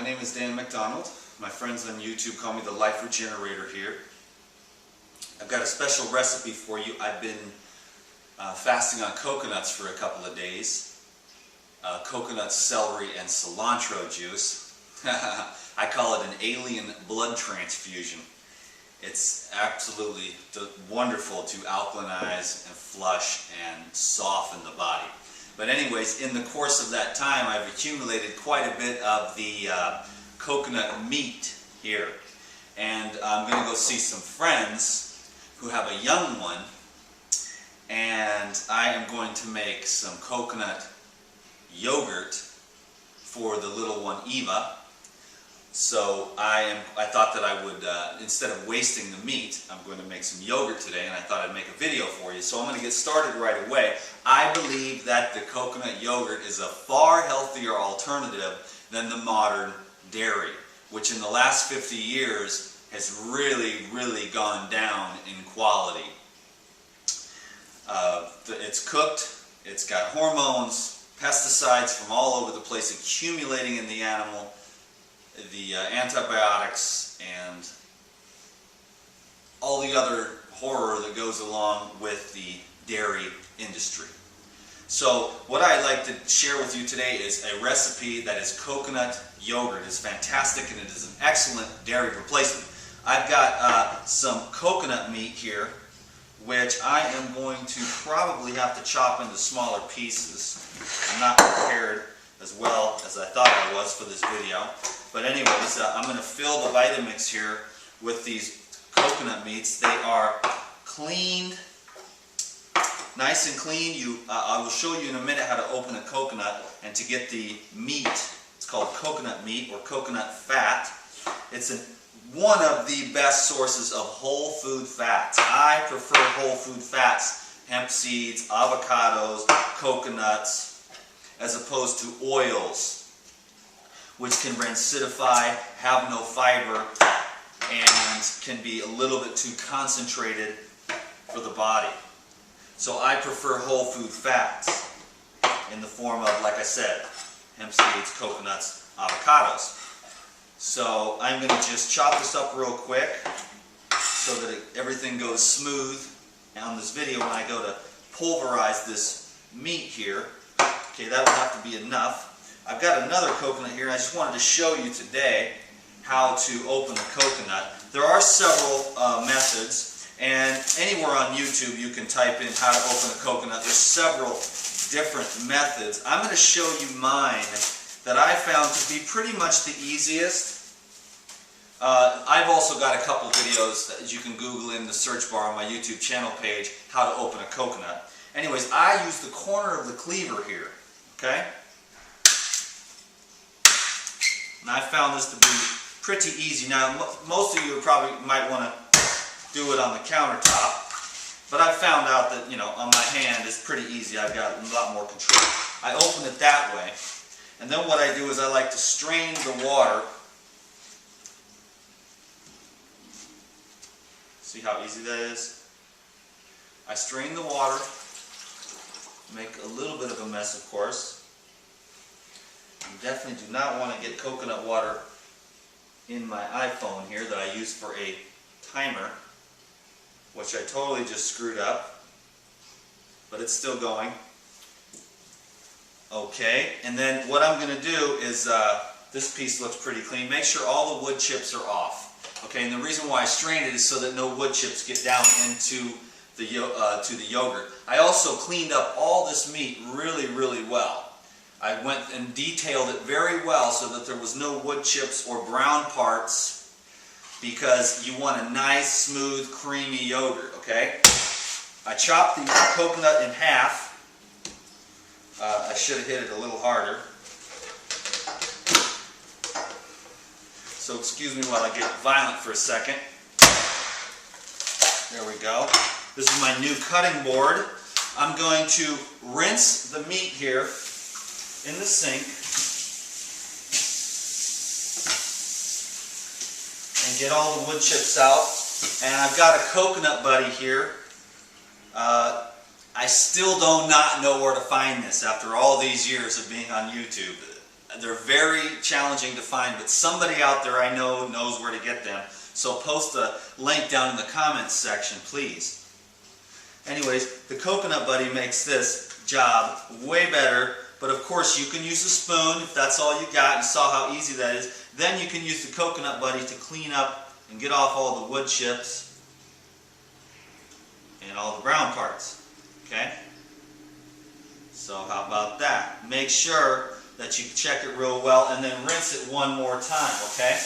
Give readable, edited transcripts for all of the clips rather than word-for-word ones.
my name is Dan McDonald. My friends on YouTube call me the Life Regenerator here. I've got a special recipe for you. I've been fasting on coconuts for a couple of days. Coconut, celery, and cilantro juice. I call it an alien blood transfusion. It's absolutely wonderful to alkalinize and flush and soften the body. But anyways, in the course of that time, I've accumulated quite a bit of the coconut meat here. And I'm going to go see some friends who have a young one. And I am going to make some coconut yogurt for the little one, Eva. So I thought that I would, instead of wasting the meat, I'm going to make some yogurt today, and I thought I'd make a video for you. So I'm going to get started right away. I believe that the coconut yogurt is a far healthier alternative than the modern dairy, which in the last 50 years has really gone down in quality. It's cooked, it's got hormones, pesticides from all over the place accumulating in the animal, the antibiotics, and all the other horror that goes along with the dairy industry. So what I'd like to share with you today is a recipe that is coconut yogurt. It's fantastic, and it is an excellent dairy replacement. I've got some coconut meat here, which I am going to probably have to chop into smaller pieces. I'm not prepared as well as I thought I was for this video. But anyways, I'm going to fill the Vitamix here with these coconut meats. They are cleaned, nice and clean. I will show you in a minute how to open a coconut and to get the meat. It's called coconut meat or coconut fat. It's one of the best sources of whole food fats. I prefer whole food fats, hemp seeds, avocados, coconuts, as opposed to oils, which can rancidify, have no fiber, and can be a little bit too concentrated for the body. So I prefer whole food fats in the form of, like I said, hemp seeds, coconuts, avocados. So I'm going to just chop this up real quick so that everything goes smooth on this video when I go to pulverize this meat here. Okay, that will have to be enough. I've got another coconut here, and I just wanted to show you today how to open a coconut. There are several methods, and anywhere on YouTube you can type in how to open a coconut. There's several different methods. I'm going to show you mine that I found to be pretty much the easiest. I've also got a couple videos that you can Google in the search bar on my YouTube channel page, how to open a coconut. Anyways, I use the corner of the cleaver here, okay? And I found this to be pretty easy. Now, most of you probably might want to do it on the countertop, but I found out that, on my hand it's pretty easy. I've got a lot more control. I open it that way, and then what I do is I like to strain the water. See how easy that is? I strain the water, make a little bit of a mess, of course. You definitely do not want to get coconut water in my iPhone here that I use for a timer, which I totally just screwed up, but it's still going. Okay, and then what I'm going to do is, this piece looks pretty clean. Make sure all the wood chips are off. Okay, and the reason why I strained it is so that no wood chips get down into the yogurt. I also cleaned up all this meat really well. I went and detailed it very well so that there was no wood chips or brown parts, because you want a nice, smooth, creamy yogurt, okay? I chopped the coconut in half. I should have hit it a little harder. So excuse me while I get violent for a second. There we go. This is my new cutting board. I'm going to rinse the meat here in the sink and get all the wood chips out. And I've got a coconut buddy here. I still do not know where to find this after all these years of being on YouTube. They're very challenging to find, but somebody out there I know knows where to get them. So post a link down in the comments section, please. Anyways, the Coconut Buddy makes this job way better, but of course you can use a spoon if that's all you got. You saw how easy that is. Then you can use the Coconut Buddy to clean up and get off all the wood chips and all the brown parts. Okay? So how about that? Make sure that you check it real well and then rinse it one more time, okay?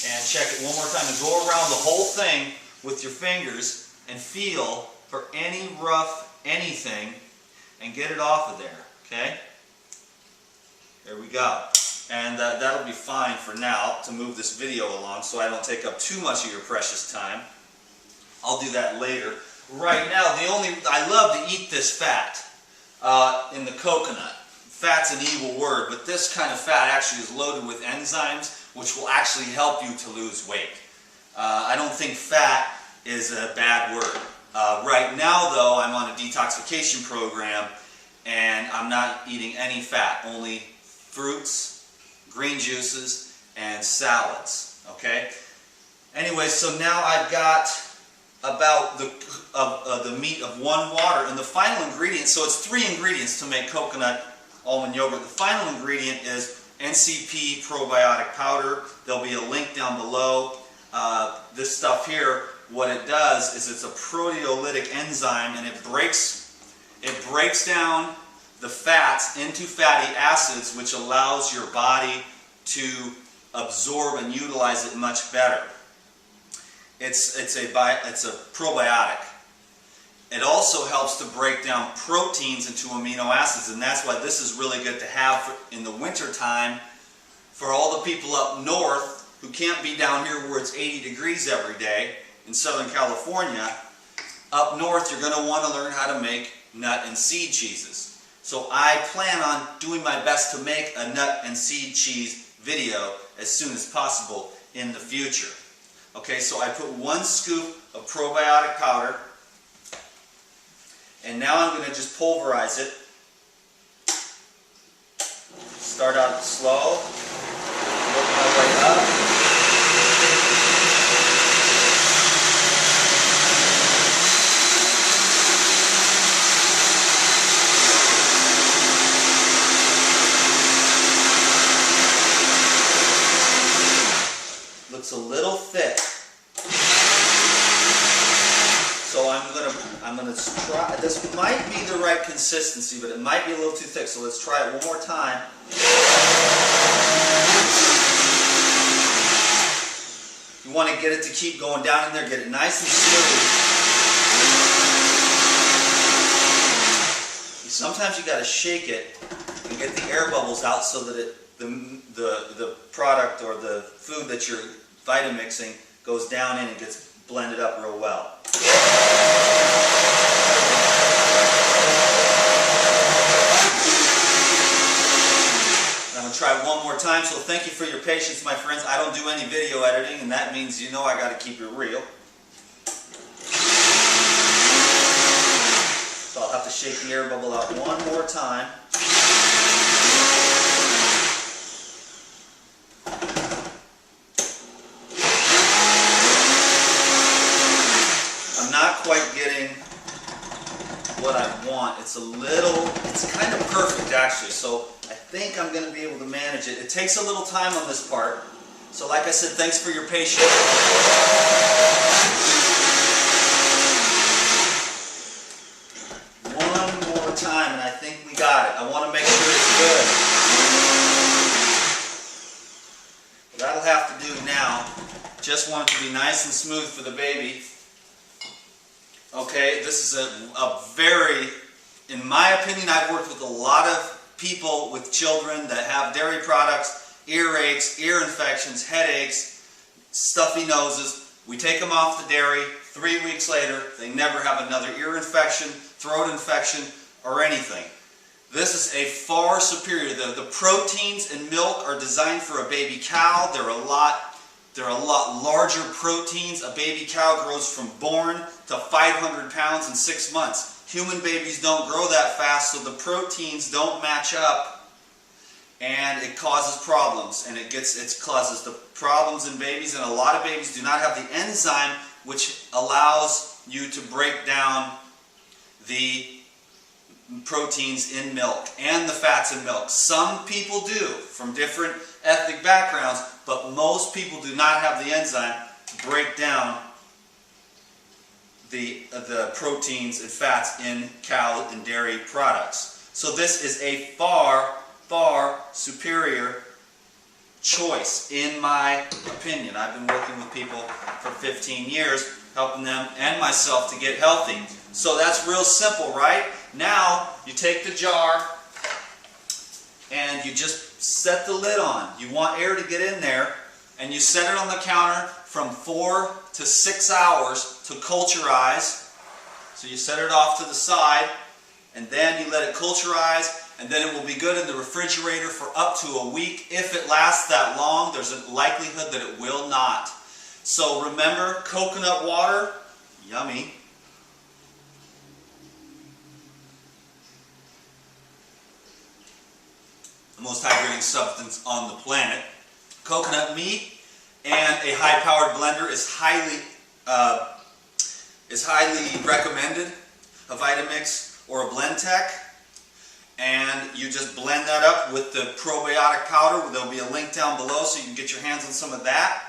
And check it one more time and go around the whole thing with your fingers and feel for any rough anything and get it off of there, okay? There we go. And that'll be fine for now to move this video along so I don't take up too much of your precious time. I'll do that later. Right now, I love to eat this fat in the coconut. Fat's an evil word, but this kind of fat actually is loaded with enzymes which will actually help you to lose weight. I don't think fat is a bad word. Right now though, I'm on a detoxification program and I'm not eating any fat, only fruits, green juices, and salads, okay? Anyway, so now I've got about the meat of 1 water, and the final ingredient, so it's 3 ingredients to make coconut almond yogurt. The final ingredient is NCP probiotic powder. There'll be a link down below. This stuff here, what it does is it's a proteolytic enzyme, and it breaks down the fats into fatty acids, which allows your body to absorb and utilize it much better. It's a probiotic. It also helps to break down proteins into amino acids, and that's why this is really good to have in the winter time for all the people up north who can't be down here where it's 80 degrees every day in Southern California. Up north, you're going to want to learn how to make nut and seed cheeses. So I plan on doing my best to make a nut and seed cheese video as soon as possible in the future. Okay, so I put 1 scoop of probiotic powder, and now I'm going to just pulverize it. Start out slow, work my way up. Looks a little thick. So I'm gonna try. This might be the right consistency, but it might be a little too thick. So let's try it one more time. You want to get it to keep going down in there, get it nice and smooth. Sometimes you got to shake it and get the air bubbles out so that the product or the food that you're Vitamixing goes down in and gets blended up real well. I'm going to try it one more time, so thank you for your patience, my friends. I don't do any video editing, and that means you know I got to keep it real. So I'll have to shake the air bubble out one more time. Quite getting what I want. It's kind of perfect actually, so I think I'm going to be able to manage it. It takes a little time on this part, so like I said, thanks for your patience. One more time and I think we got it. I want to make sure it's good. That'll have to do now. Just want it to be nice and smooth for the baby. Okay, this is a very, in my opinion, I've worked with a lot of people with children that have dairy products, earaches, ear infections, headaches, stuffy noses. We take them off the dairy, 3 weeks later, they never have another ear infection, throat infection, or anything. This is a far superior. The proteins in milk are designed for a baby cow. They're a lot larger proteins. A baby cow grows from born to 500 pounds in 6 months. Human babies don't grow that fast, so the proteins don't match up and it causes problems, and it causes the problems in babies, and a lot of babies do not have the enzyme which allows you to break down the proteins in milk and the fats in milk. Some people do from different ethnic backgrounds, but most people do not have the enzyme to break down the proteins and fats in cow and dairy products. So this is a far, far superior choice in my opinion. I've been working with people for 15 years, helping them and myself to get healthy. So that's real simple, right? Now you take the jar and you just set the lid on. You want air to get in there, and you set it on the counter from 4 to 6 hours to culturize. So you set it off to the side, and then you let it culturize, and then it will be good in the refrigerator for up to a week. If it lasts that long, there's a likelihood that it will not. So remember, coconut water, yummy. The most hydrating substance on the planet. Coconut meat and a high-powered blender is highly recommended. A Vitamix or a Blendtec, and you just blend that up with the probiotic powder. There'll be a link down below so you can get your hands on some of that,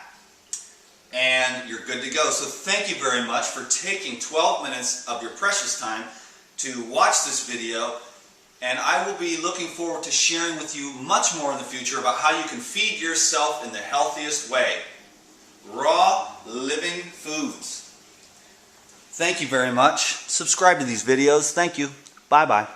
and you're good to go. So thank you very much for taking 12 minutes of your precious time to watch this video. And I will be looking forward to sharing with you much more in the future about how you can feed yourself in the healthiest way. Raw, living foods. Thank you very much. Subscribe to these videos. Thank you. Bye-bye.